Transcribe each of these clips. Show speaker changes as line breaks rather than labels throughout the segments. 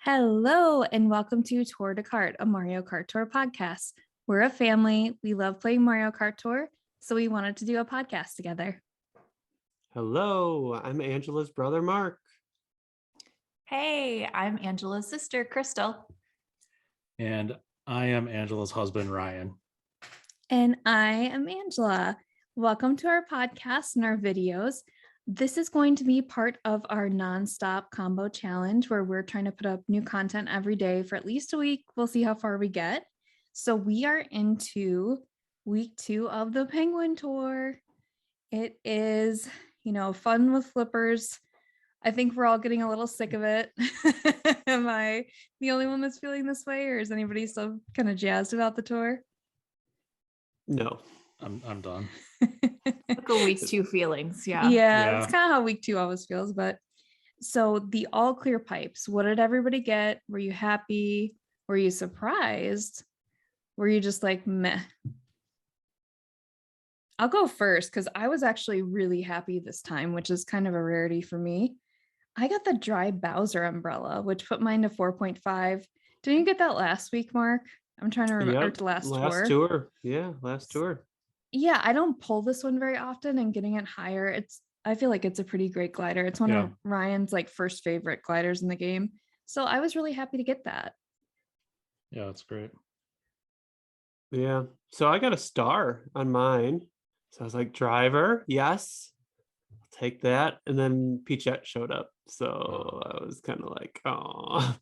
Hello, and welcome to Tour de Kart, a Mario Kart Tour podcast. We're a family. We love playing Mario Kart Tour, so we wanted to do a podcast together.
Hello, I'm Angela's brother, Mark.
Hey, I'm Angela's sister, Kristal.
And I am Angela's husband, Ryan.
And I am Angela. Welcome to our podcast and our videos. This is going to be part of our nonstop combo challenge where we're trying to put up new content every day for at least a week. We'll see how far we get. So we are into week 2 of the Penguin Tour. It is, fun with flippers. I think we're all getting a little sick of it. Am I the only one that's feeling this way, or is anybody still kind of jazzed about the tour?
No,
I'm done.
Typical week 2 feelings. Yeah.
It's kind of how week 2 always feels. But so the all clear pipes, what did everybody get? Were you happy? Were you surprised? Were you just like meh? I'll go first because I was actually really happy this time, which is kind of a rarity for me. I got the dry Bowser umbrella, which put mine to 4.5. Didn't you get that last week, Mark? I'm trying to remember.
Yep.
Last
tour. Yeah, last tour.
Yeah, I don't pull this one very often, and getting it higher, I feel like it's a pretty great glider. It's one of Ryan's first favorite gliders in the game. So I was really happy to get that.
Yeah, that's great.
Yeah. So I got a star on mine. So I was like, driver, yes, I'll take that. And then Peachette showed up. So I was kind of like, oh,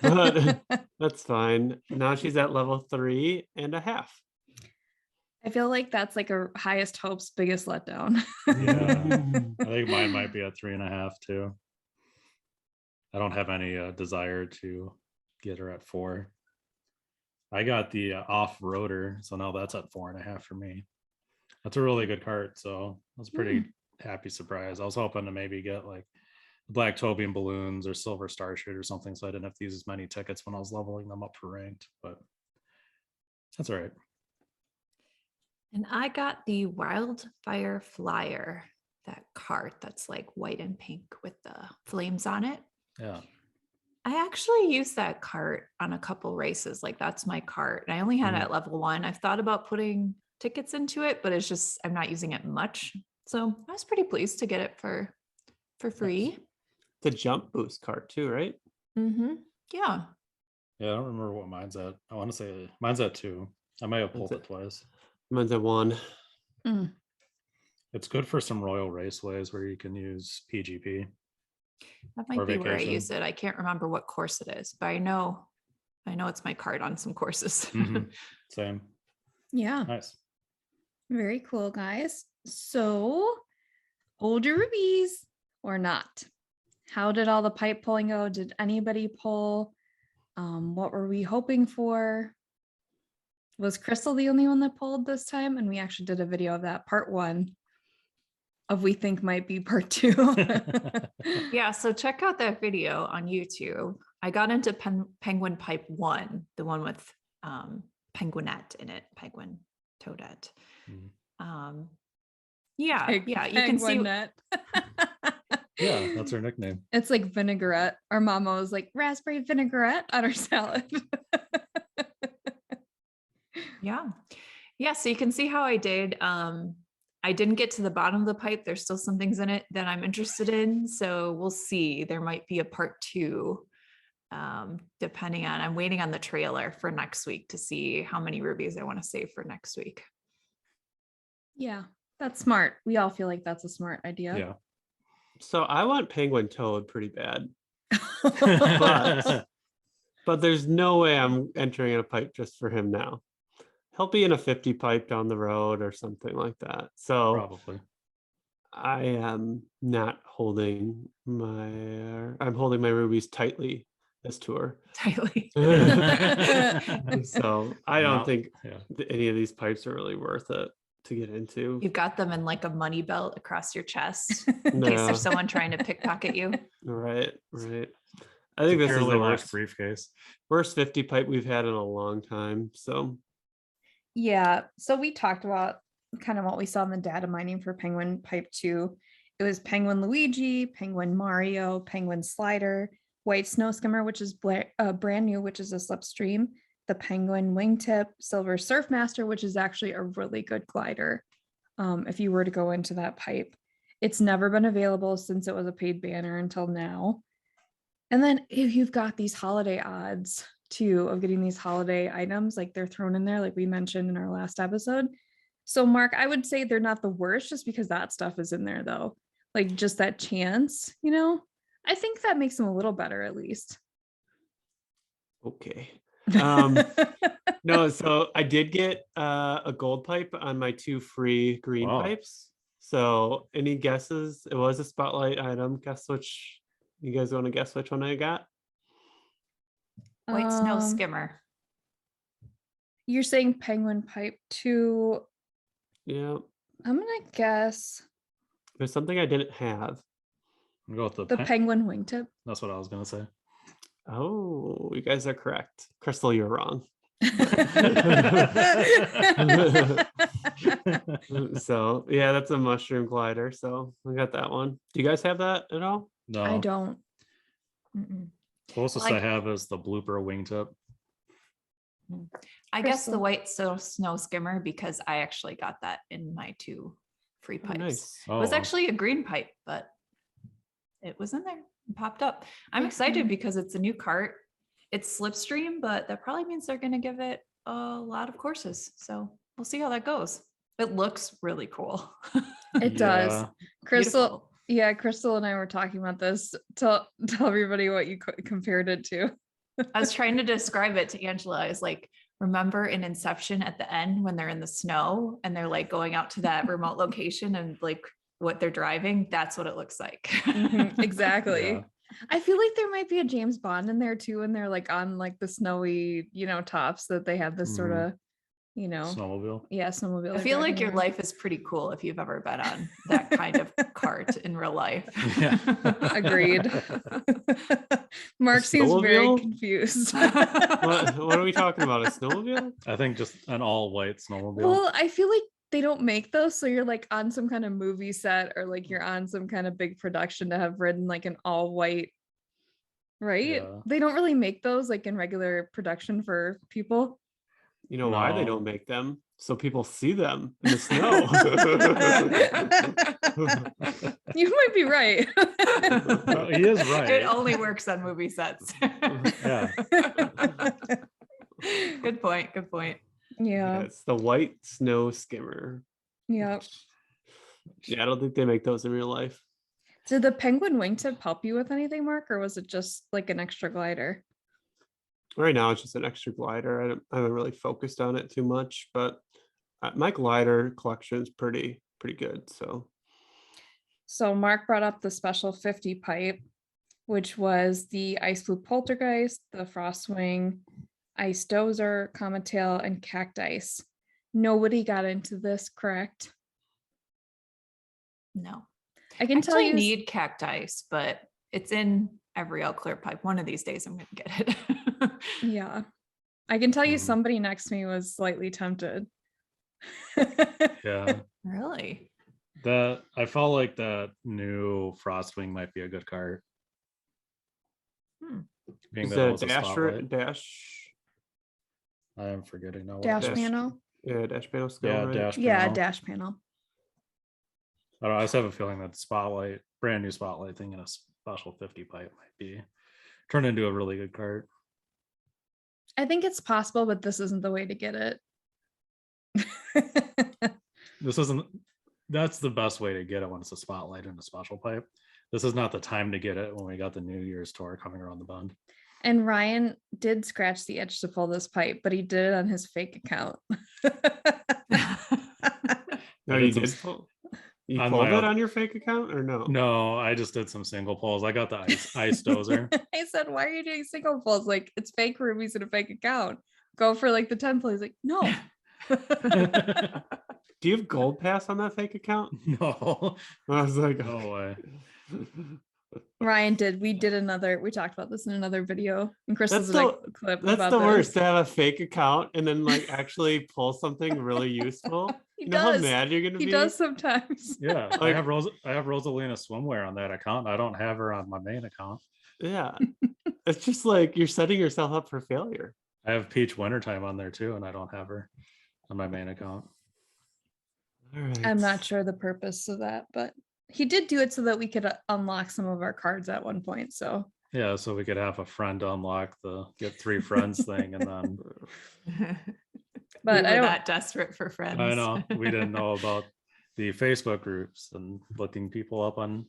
but that's fine. Now she's at level 3.5.
I feel like that's like a highest hopes, biggest letdown.
Yeah, I think mine might be at 3.5 too. I don't have any desire to get her at 4. I got the off-roader, so now that's at 4.5 for me. That's a really good cart, so I was pretty happy surprise. I was hoping to maybe get like Black Toby and balloons or Silver Starshade or something, so I didn't have to use as many tickets when I was leveling them up for ranked, but that's all right.
And I got the Wildfire Flyer, that cart that's like white and pink with the flames on it.
Yeah.
I actually used that cart on a couple races. Like that's my cart. And I only had it at level 1. I've thought about putting tickets into it, but it's just I'm not using it much. So I was pretty pleased to get it for free.
The jump boost cart too, right?
Mm-hmm. Yeah.
Yeah, I don't remember what mine's at. I want to say mine's at 2. I might have pulled it twice.
Mine's at 1.
It's good for some Royal Raceways where you can use PGP.
That might be where I use it. I can't remember what course it is, but I know it's my card on some courses.
Same.
Yeah.
Nice.
Very cool, guys. So, hold your rubies or not? How did all the pipe pulling go? Did anybody pull? What were we hoping for? Was Kristal the only one that pulled this time? And we actually did a video of that, part 1 of we think might be part 2.
Yeah, so check out that video on YouTube. I got into Penguin Pipe 1, the one with Penguinette in it, Penguin Toadette. You can see.
Yeah, that's her nickname.
It's like vinaigrette. Our mama was like raspberry vinaigrette on her salad.
Yeah. So you can see how I did. I didn't get to the bottom of the pipe. There's still some things in it that I'm interested in. So we'll see. There might be a part 2, depending on, I'm waiting on the trailer for next week to see how many rubies I want to save for next week.
Yeah, that's smart. We all feel like that's a smart idea.
Yeah.
So I want Penguin Toad pretty bad. But there's no way I'm entering in a pipe just for him now. He'll be in a 50 pipe down the road or something like that. So
probably.
I am not holding I'm holding my rubies tightly this tour.
Tightly.
So I don't think any of these pipes are really worth it to get into.
You've got them in like a money belt across your chest in case there's someone trying to pickpocket you.
Right. I think this is the worst
briefcase.
Worst 50 pipe we've had in a long time. So
yeah. So we talked about kind of what we saw in the data mining for Penguin Pipe 2. It was Penguin Luigi, Penguin Mario, Penguin Slider, white snow skimmer, which is brand new, which is a slipstream, the penguin wingtip, silver surfmaster, which is actually a really good glider. If you were to go into that pipe, it's never been available since it was a paid banner until now. And then if you've got these holiday odds too of getting these holiday items, like they're thrown in there, like we mentioned in our last episode. So Mark, I would say they're not the worst just because that stuff is in there though. Like just that chance, I think that makes them a little better at least.
Okay. No, so I did get a gold pipe on my 2 free green pipes. So any guesses? It was a spotlight item. Guess which, you guys want to guess which one I got?
White snow skimmer.
You're saying penguin pipe 2.
Yeah.
I'm gonna guess
There's something I didn't have.
I'll go with
the penguin wingtip.
That's what I was gonna say.
Oh, you guys are correct. Kristal, you're wrong. So yeah, that's a mushroom glider. So I got that one. Do you guys have that at all?
No,
I don't.
Closest I have is the blooper wingtip.
I guess the white snow skimmer because I actually got that in my 2 free pipes.
Nice.
It was actually a green pipe, but it was in there and popped up. I'm excited because it's a new cart. It's slipstream, but that probably means they're going to give it a lot of courses. So we'll see how that goes. It looks really cool.
It does. Kristal.
Beautiful.
Yeah, Kristal and I were talking about this. Tell everybody what you compared it to.
I was trying to describe it to Angela. I was like, remember in Inception at the end when they're in the snow and they're like going out to that remote location and like what they're driving? That's what it looks like.
Exactly.
Yeah.
I feel like there might be a James Bond in there too, and they're like on like the snowy, tops that they have this sort of,
Snowmobile.
Yeah, snowmobile.
I feel like your life is pretty cool if you've ever been on that kind of cart in real life.
Yeah.
Agreed. Mark seems very confused.
What are we talking about? A snowmobile?
I think just an all white snowmobile.
Well, I feel like they don't make those, so you're like on some kind of movie set or like you're on some kind of big production to have ridden like an all white, right?
Yeah.
They don't really make those like in regular production for people.
You know why they
No.
don't make them? So people see them in the snow.
You might be right.
He is right.
It only works on movie sets.
Yeah.
Good point. Good point.
Yeah.
It's the white snow skimmer.
Yeah.
Yeah, I don't think they make those in real life.
Did the penguin wingtip help you with anything, Mark, or was it just like an extra glider?
Right now, it's just an extra glider. I haven't really focused on it too much, but my glider collection is pretty good.
So Mark brought up the special 50 pipe, which was the Ice Blue Poltergeist, the Frostwing, Ice Dozer, Comet Tail, and Cactice. Nobody got into this, correct?
No.
I can tell you
need Cactice, but it's in every all clear pipe. One of these days I'm going to get it.
Yeah. I can tell you somebody next to me was slightly tempted.
Yeah.
Really?
I felt like that new Frostwing might be a good cart. Being
Is
that it
that
was a
dash?
spotlight. I am forgetting now.
Dash panel?
Yeah, dash panel skill.
Yeah,
right?
dash panel.
Yeah, dash panel.
I don't know, I just have a feeling that spotlight, brand new spotlight thing in a special 50 pipe might be turned into a really good cart.
I think it's possible, but this isn't the way to get it.
That's the best way to get it when it's a spotlight and a special pipe. This is not the time to get it when we got the New Year's tour coming around the bend.
And Ryan did scratch the itch to pull this pipe, but he did it on his fake account.
No, you did. You pulled it on your fake account or no?
No, I just did some single pulls. I got the ice dozer.
I said, why are you doing single pulls? Like, it's fake rubies in a fake account. Go for like the 10 pull. He's like, no.
Do you have gold pass on that fake account?
No.
I was like,
No way.
Ryan did. We talked about this in another video. And Kristal's clip.
That's
about
the
this.
worst, to have a fake account and then like actually pull something really useful. You know how mad you're gonna be?
He does sometimes.
Yeah. I have Rosalina swimwear on that account. I don't have her on my main account.
Yeah. it's just like you're setting yourself up for failure.
I have Peach Wintertime on there too, and I don't have her on my main account.
All right.
I'm not sure the purpose of that, but he did do it so that we could unlock some of our cards at one point. So
Yeah, so we could have a friend unlock the get 3 friends thing, and then
but
we
I
were
don't.
that desperate for friends.
I know we didn't know about the Facebook groups and looking people up on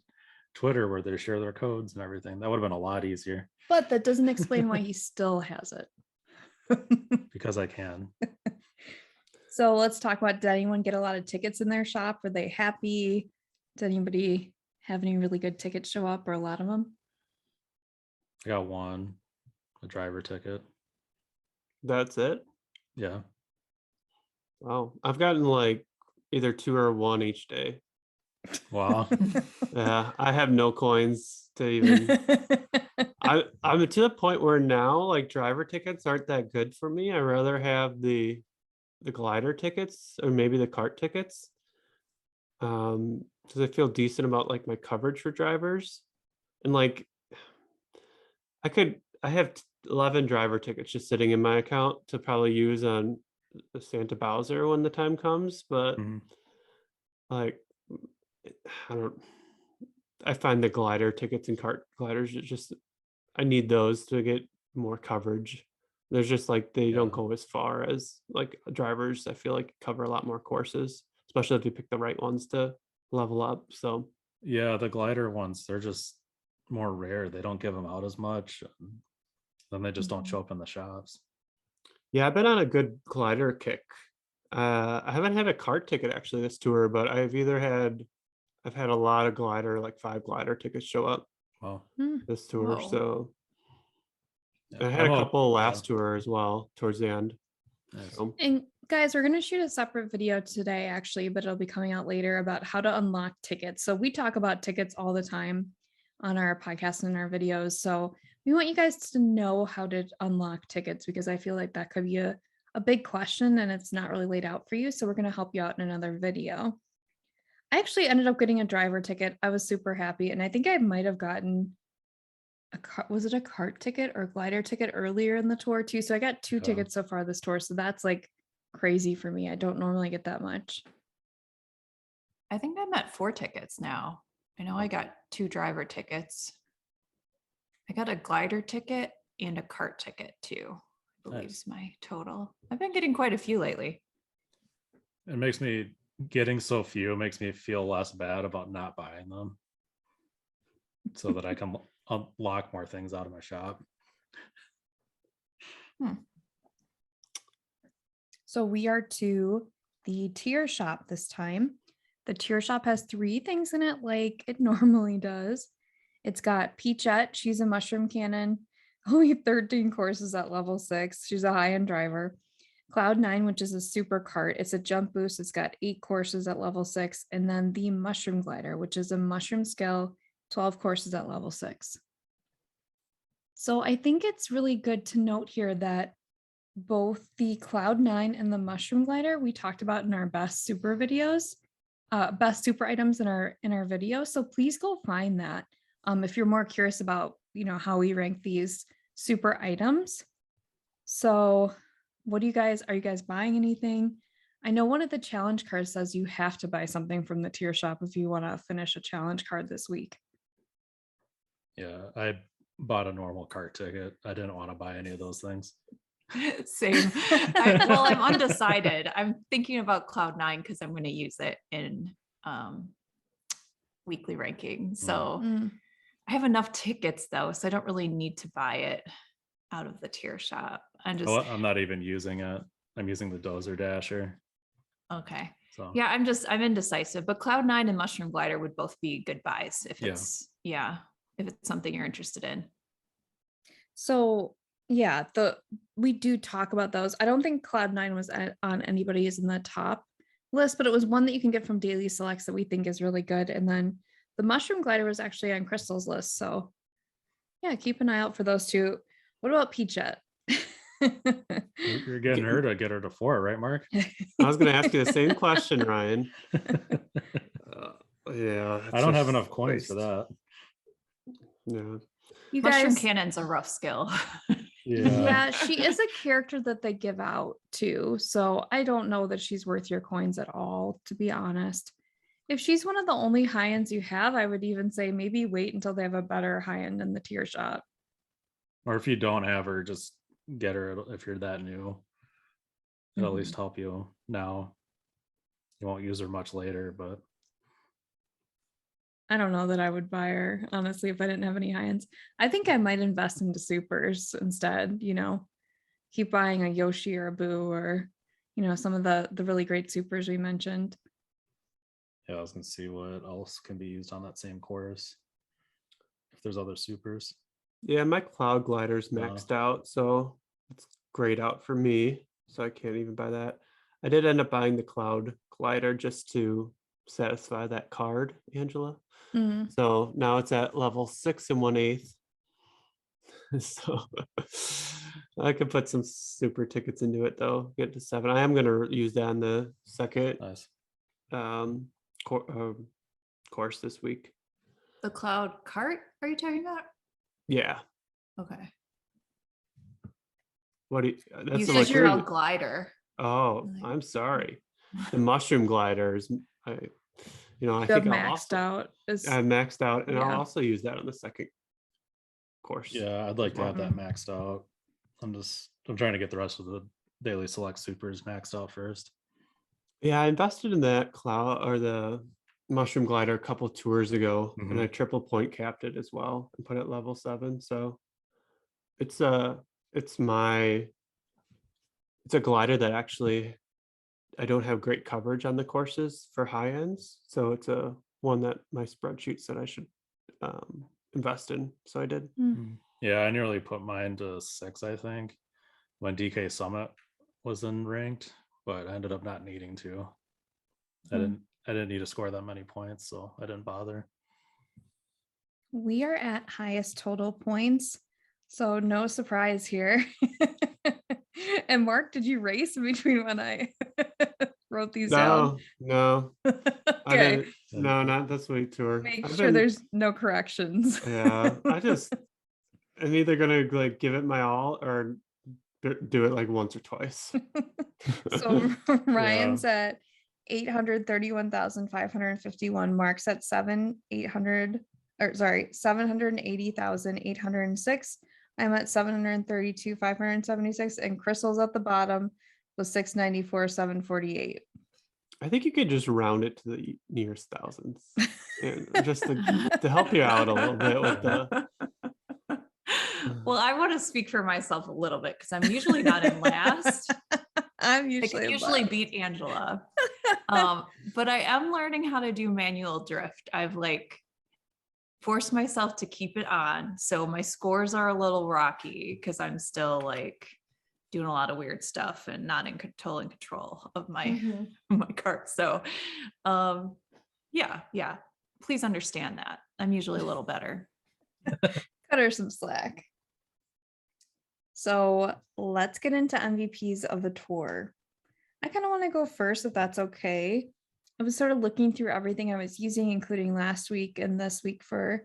Twitter where they share their codes and everything. That would have been a lot easier
But that doesn't explain why he still has it.
because I can.
So let's talk about, did anyone get a lot of tickets in their shop? Were they happy? Did anybody have any really good tickets show up, or a lot of them?
I got one, a driver ticket.
That's it.
Yeah.
Wow. I've gotten like either 2 or 1 each day.
Wow.
Yeah, I have no coins to even. I'm to the point where now like driver tickets aren't that good for me. I rather have the glider tickets or maybe the cart tickets. Because I feel decent about like my coverage for drivers. And like I have 11 driver tickets just sitting in my account to probably use on the Santa Bowser when the time comes, but
Mhm.
like I find the glider tickets and cart gliders just I need those to get more coverage. There's just like they don't
Yeah.
go as far as like drivers. I feel like cover a lot more courses, especially if you pick the right ones to level up. So
Yeah, the glider ones, they're just more rare. They don't give them out as much. And then they just don't
Mhm.
show up in the shops.
yeah, I've been on a good glider kick. I haven't had a cart ticket actually this tour, but I've had a lot of glider, like 5 glider tickets show up
Well,
this tour.
Whoa.
So
yeah,
I had
I'm
a
a-
couple
yeah,
last tour as well towards the end.
nice.
So
And guys, we're going to shoot a separate video today, actually, but it'll be coming out later about how to unlock tickets. So we talk about tickets all the time on our podcast and our videos. So we want you guys to know how to unlock tickets, because I feel like that could be a big question and it's not really laid out for you. So we're going to help you out in another video. I actually ended up getting a driver ticket. I was super happy. And I think I might have gotten was it a cart ticket or glider ticket earlier in the tour too? So I got 2
Oh.
tickets so far this tour. So that's like crazy for me. I don't normally get that much.
I think I'm at 4 tickets now. I know I got 2 driver tickets. I got a glider ticket and a cart ticket too, I believe is my total. I've been getting quite a few lately.
It makes me getting so few makes me feel less bad about not buying them, so that I can unlock more things out of my shop.
So we are to the tier shop this time. The tier shop has 3 things in it like it normally does. It's got Peachette. She's a mushroom cannon. Only 13 courses at level 6. She's a high-end driver. Cloud9, which is a super cart. It's a jump boost. It's got 8 courses at level 6. And then the mushroom glider, which is a mushroom skill, 12 courses at level 6. So I think it's really good to note here that both the Cloud9 and the mushroom glider we talked about in our best super videos, best super items in our video. So please go find that if you're more curious about how we rank these super items. So what do you guys, are you guys buying anything? I know one of the challenge cards says you have to buy something from the tier shop if you want to finish a challenge card this week.
Yeah, I bought a normal cart ticket. I didn't want to buy any of those things.
Same. I'm undecided. I'm thinking about Cloud9 because I'm going to use it in weekly ranking. So I have enough tickets though, so I don't really need to buy it out of the tier shop.
I'm not even using it. I'm using the Dozer Dasher.
Okay.
So
Yeah, I'm indecisive, but Cloud9 and Mushroom Glider would both be good buys if it's if it's something you're interested in.
So yeah, we do talk about those. I don't think Cloud9 was on anybody's in the top list, but it was one that you can get from Daily Selects that we think is really good. And then the Mushroom Glider was actually on Kristal's list. So yeah, keep an eye out for those 2. What about Peachette?
you're getting her to get her to 4, right, Mark?
I was going to ask you the same question, Ryan. Yeah,
I don't have enough coins for that.
Yeah,
You
Mushroom
guys,
Cannon's a rough skill.
yeah, she is a character that they give out too. So I don't know that she's worth your coins at all, to be honest. If she's one of the only high ends you have, I would even say maybe wait until they have a better high end in the tier shop.
Or if you don't have her, just get her if you're that new. It'll at least help you now. You won't use her much later, but
I don't know that I would buy her, honestly, if I didn't have any high ends. I think I might invest into supers instead, keep buying a Yoshi or a Boo or, some of the really great supers we mentioned.
yeah, I was gonna see what else can be used on that same course. If there's other supers.
Yeah, my cloud glider's maxed out, so it's grayed out for me. So I can't even buy that. I did end up buying the cloud glider just to satisfy that card, Angela.
Mm.
So now it's at level 6 and 1/8. So I could put some super tickets into it though, get to 7. I am gonna use that on the second
Nice.
course this week.
The Cloud Kart, are you talking about?
Yeah.
Okay.
What do you, that's
You
the
said
like
your
really-
glider.
Oh, I'm sorry. The mushroom gliders, I think
Maxed out.
I maxed out, and
Yeah.
I'll also use that on the second course.
Yeah, I'd like to have that
Mhm.
maxed out. I'm trying to get the rest of the daily select supers maxed out first.
Yeah, I invested in that cloud or the mushroom glider a couple tours ago, and I triple point capped it as well and put it level 7. So it's a glider that actually I don't have great coverage on the courses for high ends, so it's a one that my spreadsheet said I should invest in. So I did.
Yeah, I nearly put mine to 6, I think, when DK Summit was in ranked, but I ended up not needing to. I didn't need to score that many points, so I didn't bother.
We are at highest total points, so no surprise here. And Mark, did you race in between when I wrote these down?
No. I
Okay,
didn't. No, not this week tour.
make
I've
sure
been-
there's no corrections.
Yeah, I'm either gonna like give it my all or do it like once or twice.
So Ryan's at 831,551. Mark's at 780,806. I'm at 732,576, and Kristal's at the bottom with 694,748.
I think you could just round it to the nearest thousands, and just to help you out a little bit with the.
Well, I want to speak for myself a little bit because I'm usually not in last.
I'm
I
usually
can usually beat Angela. But I am learning how to do manual drift. I've forced myself to keep it on. So my scores are a little rocky because I'm still doing a lot of weird stuff and not in control of my my cart. So yeah. Please understand that. I'm usually a little better.
Cut her some slack. So let's get into MVPs of the tour. I kind of want to go first, if that's okay. I was sort of looking through everything I was using, including last week and this week for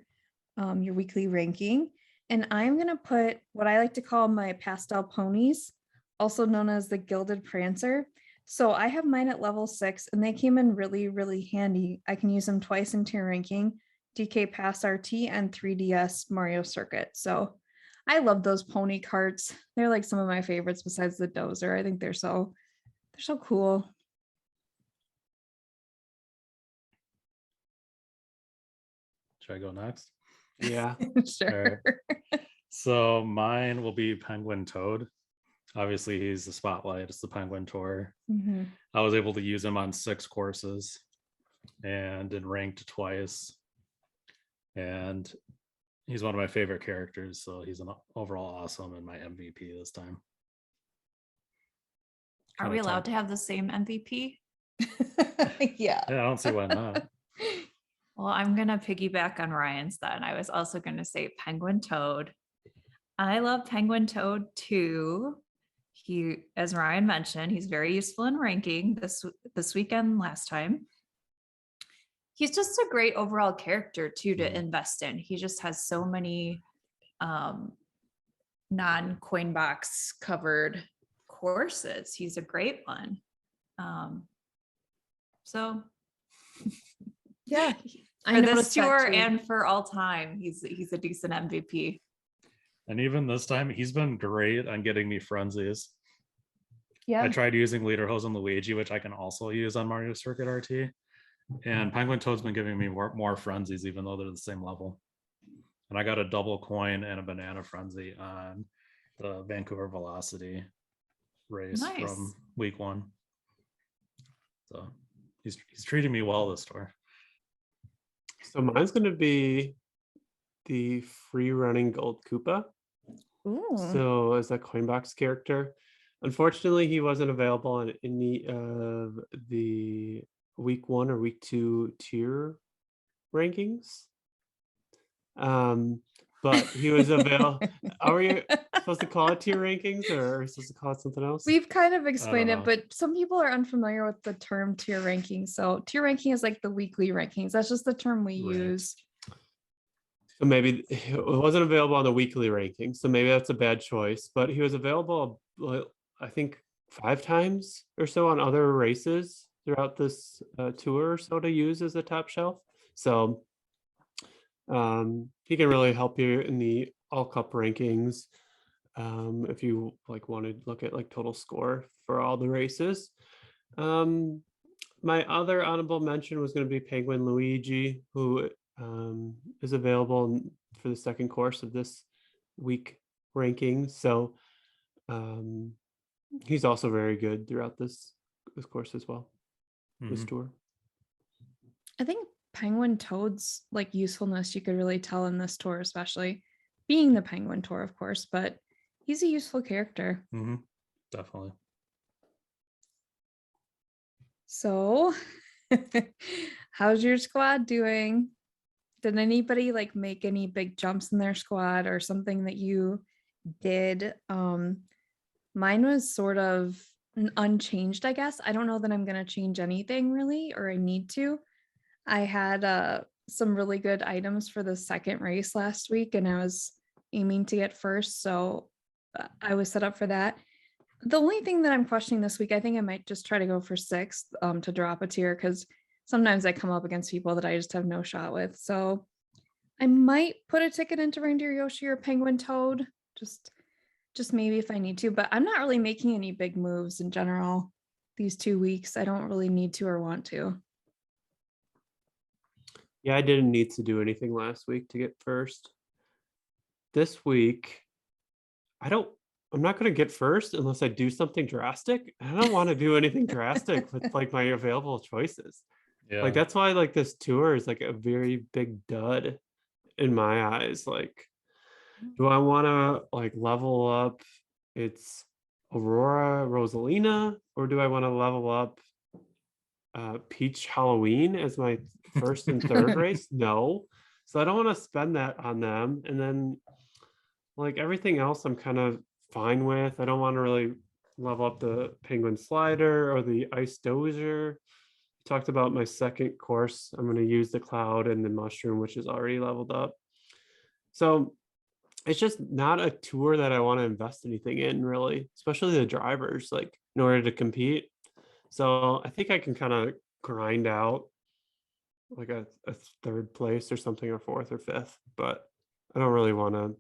your weekly ranking. And I'm going to put what I like to call my pastel ponies, also known as the Gilded Prancer. So I have mine at level 6, and they came in really, really handy. I can use them twice in tier ranking, DK Pass RT and 3DS Mario Circuit. So I love those pony carts. They're like some of my favorites besides the Dozer. I think they're so cool.
Should I go next?
Yeah.
Sure.
So mine will be Penguin Toad. Obviously, he's the spotlight. It's the Penguin Tour. I was able to use him on 6 courses and in ranked twice. And he's one of my favorite characters. So he's an overall awesome and my MVP this time.
Are we allowed to have the same MVP?
Yeah.
Yeah, I don't see why not.
Well, I'm going to piggyback on Ryan's then. I was also going to say Penguin Toad. I love Penguin Toad too. He, as Ryan mentioned, he's very useful in ranking this weekend last time. He's just a great overall character too to invest in. He just has so many non-coin box covered courses. He's a great one. So
Yeah, I
for
noticed
this
that
tour
too.
and for all time, he's a decent MVP.
And even this time, he's been great on getting me frenzies.
Yeah.
I tried using Lederhosen and Luigi, which I can also use on Mario Circuit RT. And Penguin Toad's been giving me more frenzies, even though they're the same level. And I got a double coin and a banana frenzy on the Vancouver Velocity race from week 1. So he's treating me well this tour.
So mine's going to be the free running gold Koopa.
Ooh.
So as a Coinbox character, unfortunately, he wasn't available on any of the week 1 or week 2 tier rankings. But he was available. Are we supposed to call it tier rankings, or are we supposed to call it something else?
We've kind of explained
know.
it, but some people are unfamiliar with the term tier ranking. So tier ranking is like the weekly rankings. That's just the term we
Right.
use.
So maybe it wasn't available on the weekly ranking, so maybe that's a bad choice. But he was available, I think, 5 times or so on other races throughout this tour or so to use as a top shelf. So he can really help you in the all cup rankings if you like want to look at like total score for all the races. My other honorable mention was going to be Penguin Luigi, who is available for the second course of this week ranking. So he's also very good throughout this course as well, this tour.
I think Penguin Toad's like usefulness you could really tell in this tour, especially being the Penguin Tour, of course, but he's a useful character.
Definitely.
So how's your squad doing? Did anybody like make any big jumps in their squad or something that you did? Mine was sort of unchanged, I guess. I don't know that I'm going to change anything really, or I need to. I had some really good items for the second race last week, and I was aiming to get first, so I was set up for that. The only thing that I'm questioning this week, I think I might just try to go for 6th to drop a tier, because sometimes I come up against people that I just have no shot with. So I might put a ticket into Reindeer Yoshi or Penguin Toad, just maybe if I need to, but I'm not really making any big moves in general these 2 weeks. I don't really need to or want to.
Yeah, I didn't need to do anything last week to get first. This week, I'm not going to get first unless I do something drastic. I don't want to do anything drastic with like my available choices.
Yeah.
Like that's why like this tour is like a very big dud in my eyes. Like, do I want to like level up it's Aurora Rosalina, or do I want to level up Peach Halloween as my first and third race? No. So I don't want to spend that on them. And then like everything else I'm kind of fine with. I don't want to really level up the Penguin Slider or the Ice Dozier. Talked about my second course. I'm going to use the Cloud and the Mushroom, which is already leveled up. So it's just not a tour that I want to invest anything in, really, especially the drivers, like in order to compete. So I think I can kind of grind out like a 3rd place or something, or 4th or 5th, but I don't really want to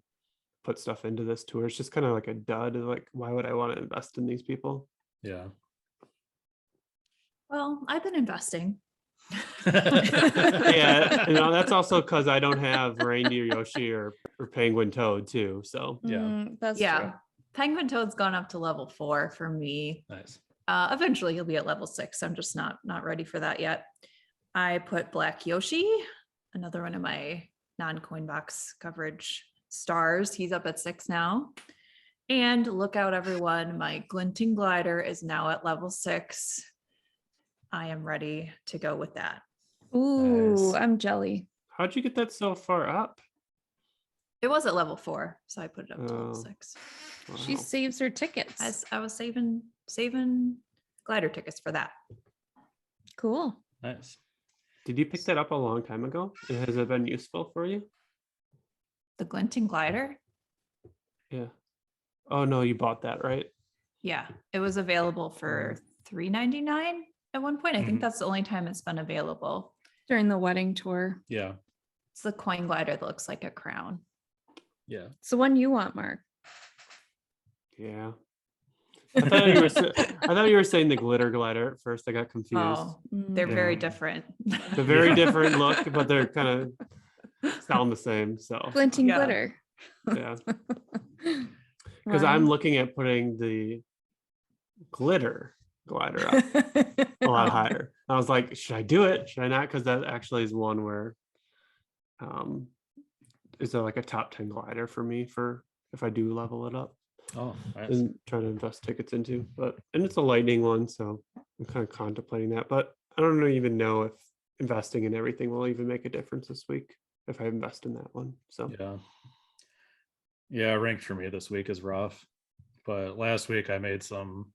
put stuff into this tour. It's just kind of like a dud. Like, why would I want to invest in these people?
Yeah.
Well, I've been investing.
Yeah, that's also because I don't have Reindeer Yoshi or Penguin Toad too. So
Yeah.
That's
Yeah.
true.
Penguin Toad's gone up to level 4 for me.
Nice.
Eventually he'll be at level 6. I'm just not ready for that yet. I put Black Yoshi, another one of my non-coin box coverage stars. He's up at 6 now. And look out, everyone. My Glinting Glider is now at level 6. I am ready to go with that.
Ooh,
Nice.
I'm jelly.
how'd you get that so far up?
It was at level 4, so I put it up to level
Oh.
6.
She
Wow.
saves her tickets.
I was saving glider tickets for that.
Cool.
Nice.
Did you pick that up a long time ago? And has it been useful for you?
The Glinting Glider?
Yeah. Oh no, you bought that, right?
Yeah, it was available for $3.99 at one point. I think
Mhm.
that's the only time it's been available.
During the wedding tour.
Yeah.
It's the coin glider that looks like a crown.
Yeah.
It's the one you want, Mark.
Yeah. I thought you were saying the glitter glider at first. I got confused.
Oh, they're
Mm.
very
Yeah.
different.
They're very
Yeah.
different look, but they're kind of sound the same. So
Glinting
Yeah.
glitter.
yeah. Because I'm looking at putting the glitter glider up a lot
Oh.
higher. I was like, should I do it? Should I not? Because that actually is one where is there like a top 10 glider for me for if I do level it up
Oh, nice.
and try to invest tickets into. And it's a lightning one, so I'm kind of contemplating that. But I don't even know if investing in everything will even make a difference this week if I invest in that one. So
Yeah, ranked for me this week is rough. But last week I made some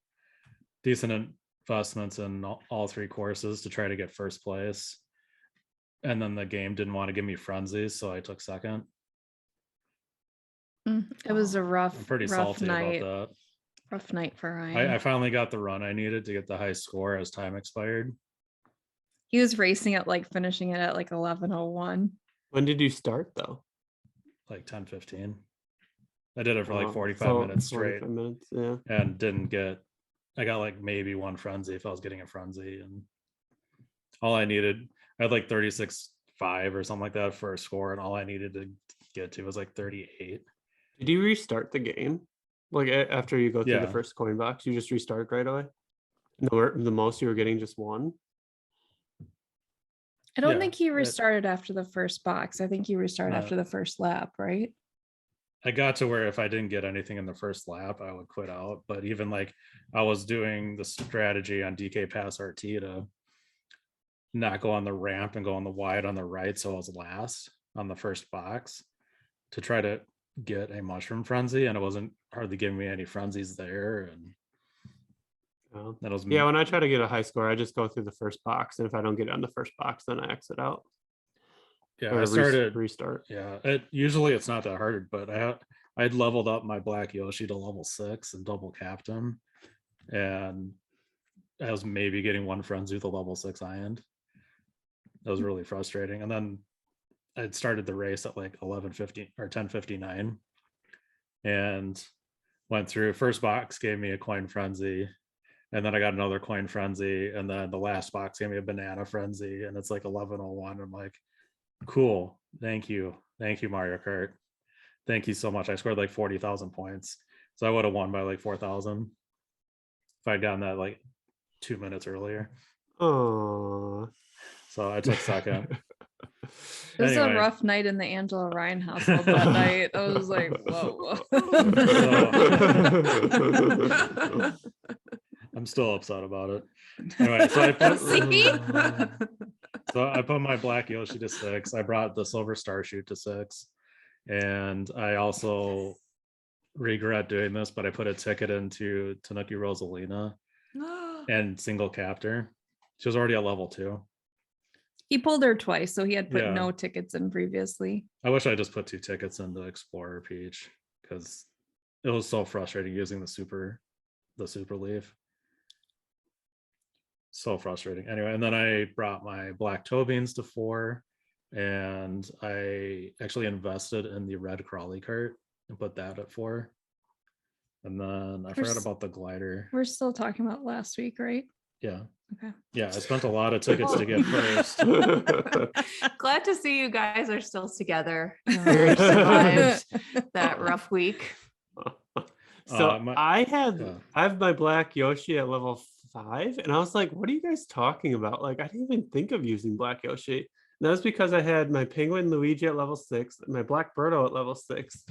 decent investments in all three courses to try to get first place. And then the game didn't want to give me frenzies, so I took second.
It was a
I'm
rough,
pretty
rough
salty
night.
about
Rough night for
that.
Ryan.
I finally got the run I needed to get the high score as time expired.
He was racing it, like finishing it at like 11:01.
when did you start though?
Like 10-15. I did it for like 45
so
minutes straight
45 minutes, yeah.
and didn't get, I got like maybe one frenzy if I was getting a frenzy, and all I needed, I had like 36.5 or something like that for a score, and all I needed to get to was like 38.
Did you restart the game? Like after you go through the
Yeah.
first coin box, you just restart right away? The most you were getting just one?
I don't
Yeah,
think he restarted after the first box. I think he restarted
No.
after the first lap, right?
I got to where if I didn't get anything in the first lap, I would quit out. But even like I was doing the strategy on DK Pass RT to not go on the ramp and go on the wide on the right, so I was last on the first box to try to get a mushroom frenzy, and it wasn't hardly giving me any frenzies there. And that was
Yeah, when I try to get a high score, I just go through the first box, and if I don't get it on the first box, then I exit out.
Yeah,
Or
I started
restart.
Yeah, usually it's not that hard, but I'd leveled up my black Yoshi to level 6 and double captain, and I was maybe getting one frenzy with a level 6 end. That was really frustrating. And then I'd started the race at like 11:50 or 10:59, and went through. First box gave me a coin frenzy, and then I got another coin frenzy, and then the last box gave me a banana frenzy, and it's like 11:01. I'm like, cool, thank you Mario Kart, thank you so much. I scored like 40,000 points, so I would have won by like 4,000 if I'd gotten that like 2 minutes earlier.
Oh,
So I took second.
It was
Anyway.
a rough night in the Angela Ryan household that night. I was like, whoa.
I'm still upset about it. Anyway, so I put my black Yoshi to 6. I brought the silver star shoot to 6, and I also regret doing this, but I put a ticket into Tanuki Rosalina and single captor. She was already at level 2.
He pulled her twice, so he had put
Yeah.
no tickets in previously.
I wish I just put 2 tickets into Explorer Peach, because it was so frustrating using the super leaf. So frustrating. Anyway, and then I brought my black toe beans to 4, and I actually invested in the red Crawley cart and put that at 4. And then I forgot about the glider.
We're still talking about last week, right?
Yeah.
Okay.
Yeah, I spent a lot of tickets to get first.
Glad to see you guys are still together. Survived that rough week.
So
I
I have my black Yoshi at level 5, and I was like, what are you guys talking about? Like, I didn't even think of using black Yoshi. And that was because I had my penguin Luigi at level 6, my black Birdo at level 6,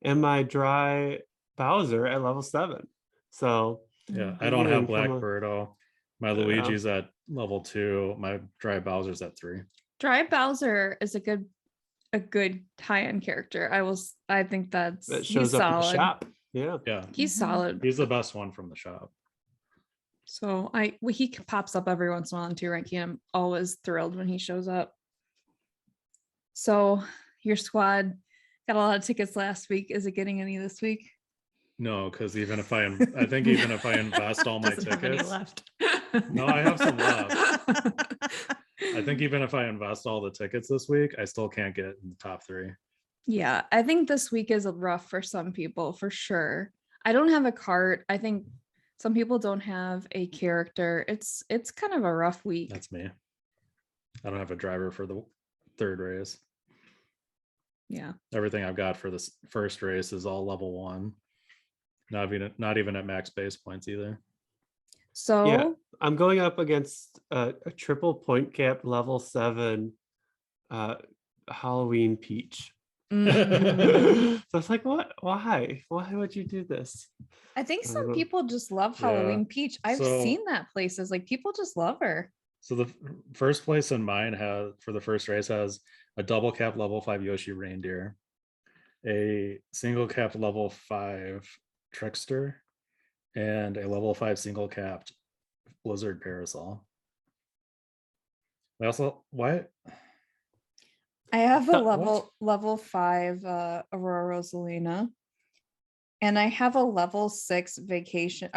and my dry Bowser at level 7. So
yeah, I don't have black Birdo. My
Yeah.
Luigi's at level 2. My dry Bowser's at 3.
Dry Bowser is a good high-end character. I think
that
he's
shows up in the
solid.
shop. Yeah.
Yeah,
He's solid.
he's the best one from the shop.
So he pops up every once in a while in 2 ranking. I'm always thrilled when he shows up. So your squad got a lot of tickets last week. Is it getting any this week?
No, because even if I think even if I invest all my
Doesn't have any
tickets,
left.
No, I have some left. I think even if I invest all the tickets this week, I still can't get in the top 3.
Yeah, I think this week is rough for some people for sure. I don't have a cart. I think some people don't have a character. It's kind of a rough week.
That's me. I don't have a driver for the 3rd race.
Yeah.
Everything I've got for this first race is all level 1. Not even at max base points either.
So
Yeah, I'm going up against a triple point cap level 7 Halloween Peach.
mm,
So it's like, what? Why would you do this?
I think
I
some
don't know.
people just love
Yeah.
Halloween Peach. I've
So-
seen that places. Like people just love her.
So the first place in mine has for the first race has a double cap level 5 Yoshi reindeer, a single cap level 5 trickster, and a level 5 single capped blizzard parasol. I also why
I have a
What?
level 5 Aurora Rosalina. And I have a level 6 Rosalina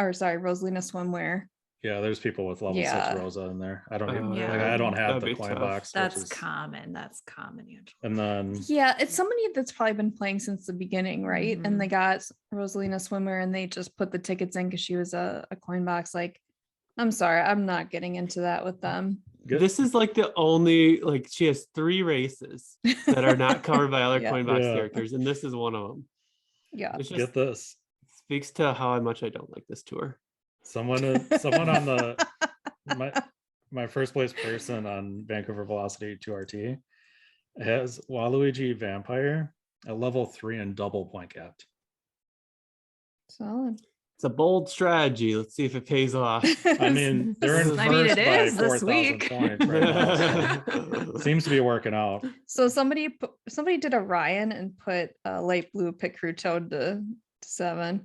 swimwear.
yeah, there's people with level 6
Yeah.
Rosa in there. I don't even
Yeah.
like I don't have
That'd
the
be
coin
tough.
box.
That's
which is,
common. That's common, Angela.
and then
Yeah, it's somebody that's probably been playing since the beginning, right?
Mhm.
And they got Rosalina swimwear and they just put the tickets in because she was a coin box. Like, I'm sorry, I'm not getting into that with them.
This is like the only, like, she has 3 races that are not covered by other
Yeah.
coin box
Yeah.
characters, and this is one of them.
Yeah.
It's just
get this.
speaks to how much I don't like this tour.
Someone on the my first place person on Vancouver Velocity 2RT has Waluigi Vampire at level 3 and double point capped.
Solid.
It's a bold strategy. Let's see if it pays off.
I mean, they're in
I
first
mean,
it
by
is this
4,000
week.
points right now. So seems to be working out.
So somebody did a Ryan and put a light blue pit crew toad to 7.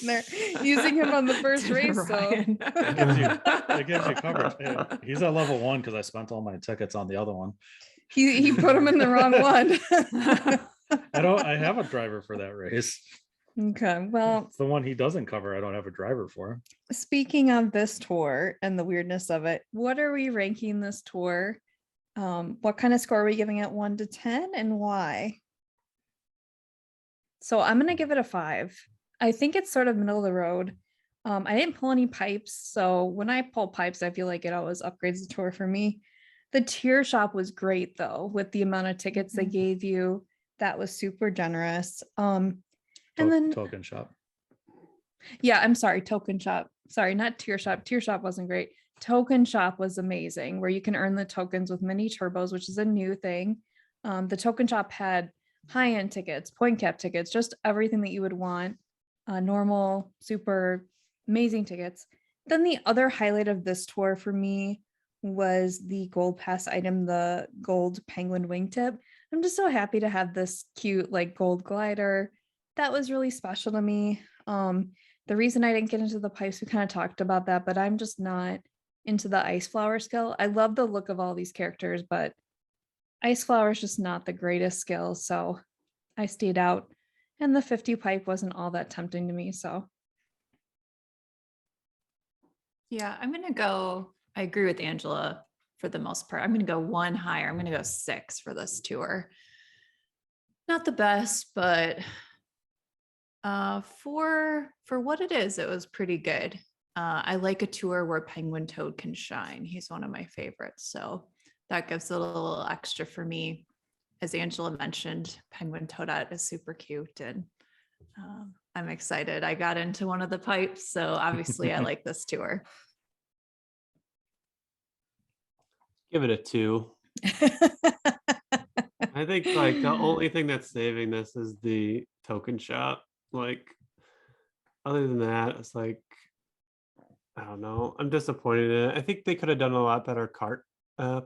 They're using him on the first race, so
Ryan.
It gives you coverage. Hey, he's at level 1 because I spent all my tickets on the other one.
he put him in the wrong one.
I have a driver for that race.
Okay, well,
It's the one he doesn't cover. I don't have a driver for.
speaking of this tour and the weirdness of it, what are we ranking this tour? What kind of score are we giving it 1 to 10 and why? So I'm gonna give it a 5. I think it's sort of middle of the road. I didn't pull any pipes, so when I pull pipes, I feel like it always upgrades the tour for me. The tier shop was great though, with the amount of tickets they gave you. That was super generous. And then
Token shop.
yeah, I'm sorry, token shop. Sorry, not tier shop. Tier shop wasn't great. Token shop was amazing, where you can earn the tokens with mini turbos, which is a new thing. The token shop had high-end tickets, point cap tickets, just everything that you would want. Normal, super amazing tickets. Then the other highlight of this tour for me was the gold pass item, the gold penguin wingtip. I'm just so happy to have this cute like gold glider. That was really special to me. The reason I didn't get into the pipes, we kind of talked about that, but I'm just not into the ice flower skill. I love the look of all these characters, but ice flower is just not the greatest skill. So I stayed out, and the 50 pipe wasn't all that tempting to me. So
Yeah, I'm gonna go. I agree with Angela for the most part. I'm gonna go 1 higher. I'm gonna go 6 for this tour. Not the best, but for what it is, it was pretty good. I like a tour where Penguin Toad can shine. He's one of my favorites, so that gives it a little extra for me. As Angela mentioned, Penguin Toadette is super cute, and I'm excited. I got into one of the pipes, so obviously I like this tour.
Give it a 2. I think like the only thing that's saving this is the token shop. Like, other than that, it's like, I don't know. I'm disappointed in it. I think they could have done a lot better cart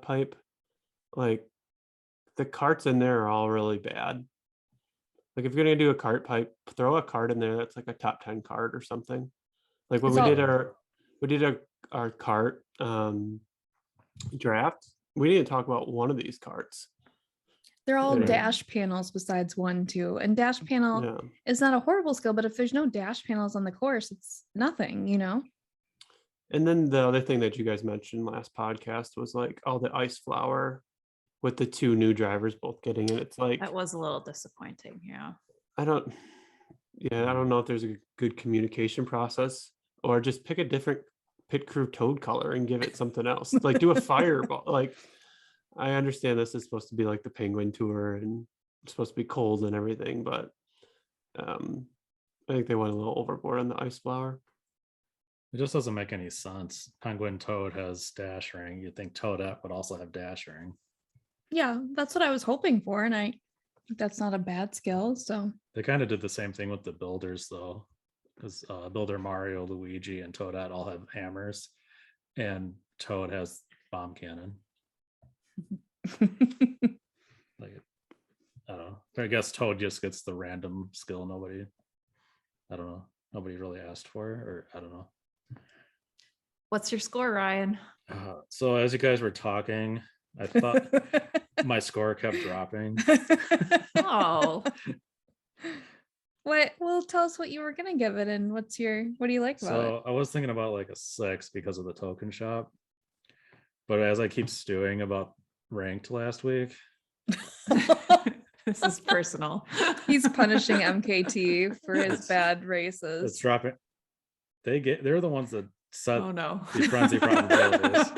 pipe. Like, the carts in there are all really bad. Like, if you're gonna do a cart pipe, throw a card in there that's like a top 10 card or something. Like when
It's
we did our cart draft, we didn't talk about one of these carts.
They're all
Yeah.
dash panels besides 1, 2. And dash panel
Yeah.
is not a horrible skill, but if there's no dash panels on the course, it's nothing, you know?
And then the other thing that you guys mentioned last podcast was like all the ice flower with the 2 new drivers both getting it. It's like
That was a little disappointing. Yeah.
I don't know if there's a good communication process, or just pick a different pit crew toad color and give it something else. Like do a fireball. Like I understand this is supposed to be like the penguin tour and it's supposed to be cold and everything, but I think they went a little overboard on the ice flower.
It just doesn't make any sense. Penguin Toad has dash ring. You'd think Toadette would also have dash ring.
Yeah, that's what I was hoping for. And I think that's not a bad skill. So
They kind of did the same thing with the builders though, because Builder Mario, Luigi, and Toadette all have hammers, and Toad has bomb cannon. Like, I don't know. I guess Toad just gets the random skill nobody really asked for, or I don't know.
What's your score, Ryan?
So as you guys were talking, I thought my score kept dropping.
Oh,
what? Well, tell us what you were gonna give it, and what do you like about it?
So I was thinking about like a 6 because of the token shop, but as I keep stewing about ranked last week,
this is personal.
He's punishing MKT for his bad
it's
races.
dropping. They're the ones that set
Oh no.
the frenzy probabilities.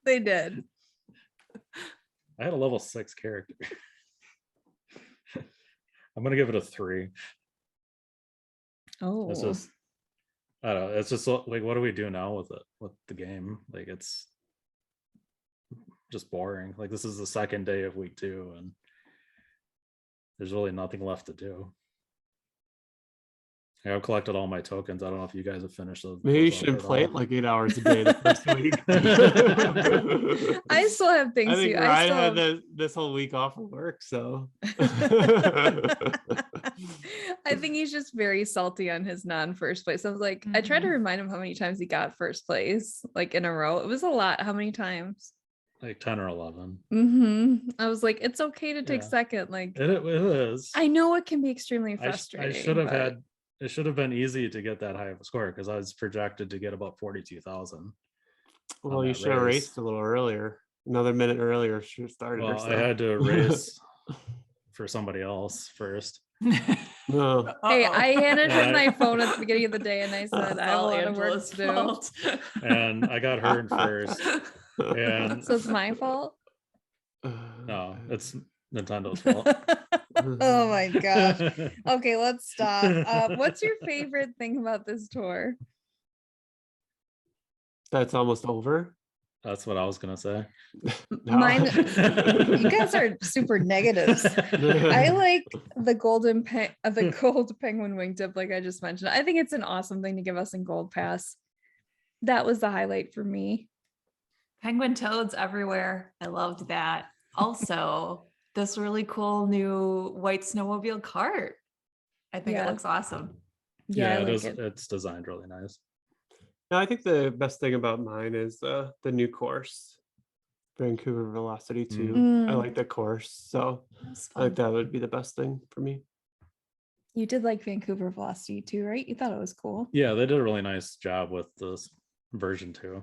They did.
I had a level 6 character. I'm gonna give it a 3.
Oh,
It's just, I don't know. It's just like, what do we do now with the game? Like, it's just boring. Like, this is the second day of week 2, and there's really nothing left to do. I've collected all my tokens. I don't know if you guys have finished those.
Maybe you
those up
shouldn't
at
play
all.
it like 8 hours a day the first week.
I still have things
I think
to.
Ryan had this whole week off of work, so
I think he's just very salty on his non-first place. I was like, I tried to remind him how many times he got first place, like in a row. It was a lot. How many times?
Like 10 or 11.
I was like, it's okay to take
Yeah.
second. Like,
It is.
I know it can be extremely
I
frustrating.
should have
but-
had. It should have been easy to get that high of a score because I was projected to get about 42,000.
well,
on
you
that
should have
race.
raced a little earlier. Another minute earlier should have started. or
Well, I
so.
had to race for somebody else first.
No.
Hey,
Uh-oh.
I handed him
Yeah.
my phone at the beginning of the day and I said, I have a
All
lot of work
Angela's
to do.
fault.
And I got her in first. And
So it's my fault.
no, it's Nintendo's fault.
Oh my gosh. Okay, let's stop. What's your favorite thing about this tour?
That's almost over.
That's what I was gonna say.
No.
Mine, you guys are super negatives. I like the the gold penguin wingtip, like I just mentioned. I think it's an awesome thing to give us in Gold Pass. That was the highlight for me.
Penguin toads everywhere. I loved that. Also, this really cool new white snowmobile cart. I think
Yeah.
it looks awesome.
Yeah, I
it
like
is.
it.
It's designed really nice.
No, I think the best thing about mine is the new course, Vancouver Velocity 2. I like the course, so
That's
I think
fun.
that would be the best thing for me.
You did like Vancouver Velocity too, right? You thought it was cool.
Yeah, they did a really nice job with this version 2.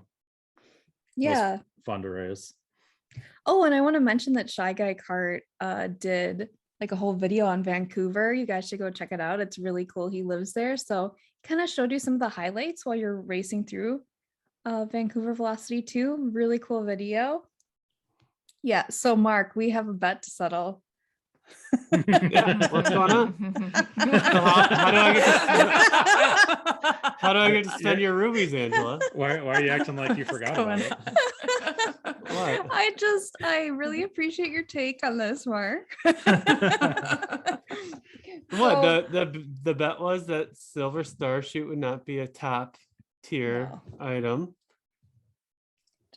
Yeah.
Fun to race.
Oh, and I want to mention that Shy Guy Kart did like a whole video on Vancouver. You guys should go check it out. It's really cool. He lives there. So kind of showed you some of the highlights while you're racing through Vancouver Velocity 2. Really cool video. Yeah. So Mark, we have a bet to settle.
Yeah, what's going on? So how do I get to how do I get to spend your rubies, Angela?
Why are you acting like you forgot about it?
What?
I really appreciate your take on this, Mark.
What
So-
the bet was that Silver Star Shoot would not be a top tier
No.
item.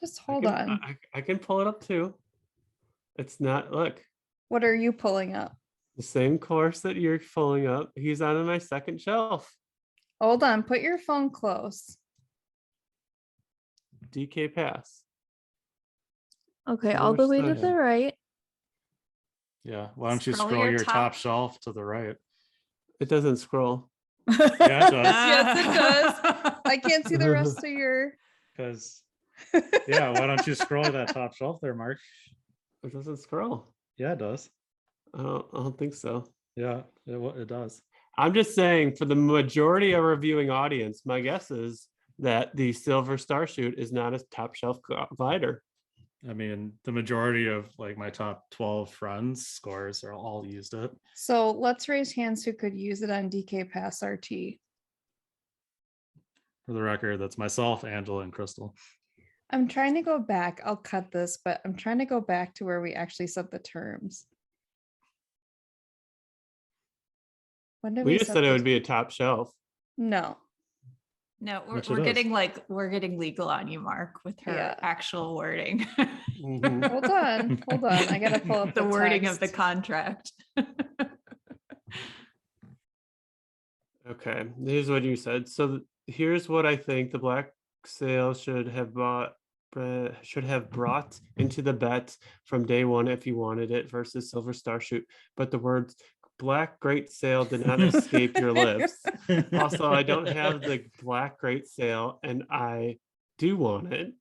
Just hold on.
I can pull it up too. It's not, look,
What are you pulling up?
the same course that you're pulling up. He's on my second shelf.
Hold on. Put your phone close.
DK Pass.
Okay,
Wonder
all the
which
way to
side.
the right.
Yeah. Why don't you
Scroll
scroll
your
your
top-
top shelf to the right?
It doesn't scroll.
Yeah, it does.
Yes, it does. I can't see the rest of your.
Because yeah, why don't you scroll that top shelf there, Mark?
It doesn't scroll.
Yeah, it does.
I don't think so.
Yeah, it does.
I'm just saying, for the majority of our viewing audience, my guess is that the Silver Star Shoot is not a top shelf glider.
I mean, the majority of like my top 12 friends scores are all used it.
So let's raise hands who could use it on DK Pass RT.
For the record, that's myself, Angela, and Kristal.
I'm trying to go back. I'll cut this, but I'm trying to go back to where we actually set the terms. When did
We
we
just
set
said it
the-
would be a top shelf.
No.
No,
Which
we're
it is.
getting we're getting legal on you, Mark, with her
Yeah.
actual wording.
Mhm.
Hold on. Hold on. I gotta pull up
the wording of the
text.
contract.
Okay, here's what you said. So here's what I think the black sale should have brought into the bet from day one if you wanted it versus Silver Star Shoot. But the words black great sale did not escape your lips. Also, I don't have the black great sale and I do want it.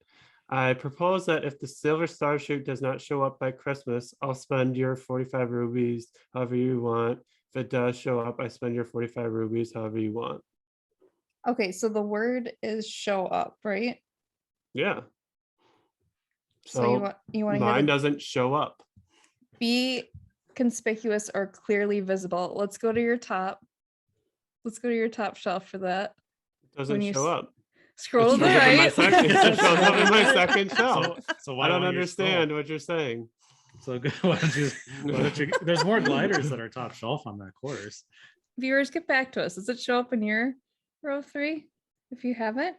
I propose that if the Silver Star Shoot does not show up by Christmas, I'll spend your 45 rubies however you want. If it does show up, I spend your 45 rubies however you want.
Okay, so the word is show up, right?
Yeah.
So
So
you want to
mine
hear the
doesn't show up.
be conspicuous or clearly visible. Let's go to your top. Let's go to your top shelf for that.
It doesn't
you
show
s-
up.
Scroll
It
to the
shows up in my
right.
second- it shows up in my second shelf.
So why
I don't
don't you scroll?
understand what you're saying.
So why don't you? There's more gliders that are top shelf on that course.
Viewers, get back to us. Does it show up in your row 3? If you haven't,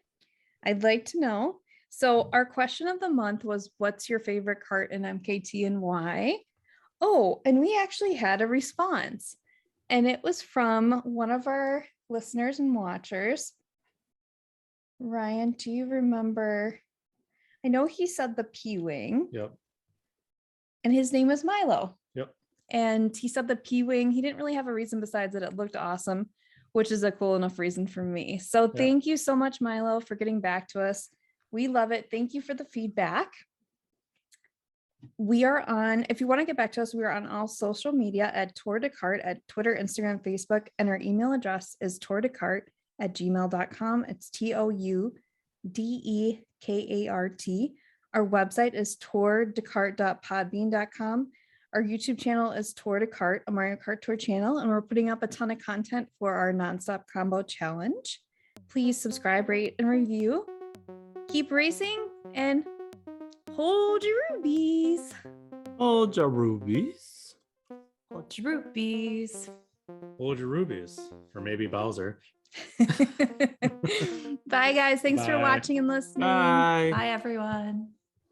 I'd like to know. So our question of the month was, what's your favorite cart in MKT and why? Oh, and we actually had a response. And it was from one of our listeners and watchers. Ryan, do you remember? I know he said the P-Wing.
Yep.
And his name is Milo.
Yep.
And he said the P-Wing, he didn't really have a reason besides that it looked awesome, which is a cool enough reason for me. So thank you so much, Milo, for getting back to us. We love it. Thank you for the feedback. We are on, if you want to get back to us, we are on all social media at Tour de Kart at Twitter, Instagram, Facebook, and our email address is tourdekart@gmail.com. It's TOUDEKART. Our website is tourdekart.podbean.com. Our YouTube channel is Tour de Kart, a Mario Kart Tour channel, and we're putting up a ton of content for our nonstop combo challenge. Please subscribe, rate, and review. Keep racing and hold your rubies.
Hold your rubies.
Hold your rupees.
Hold your rubies, or maybe Bowser.
Bye, guys. Thanks for
Bye.
watching and listening.
Bye.
Bye, everyone.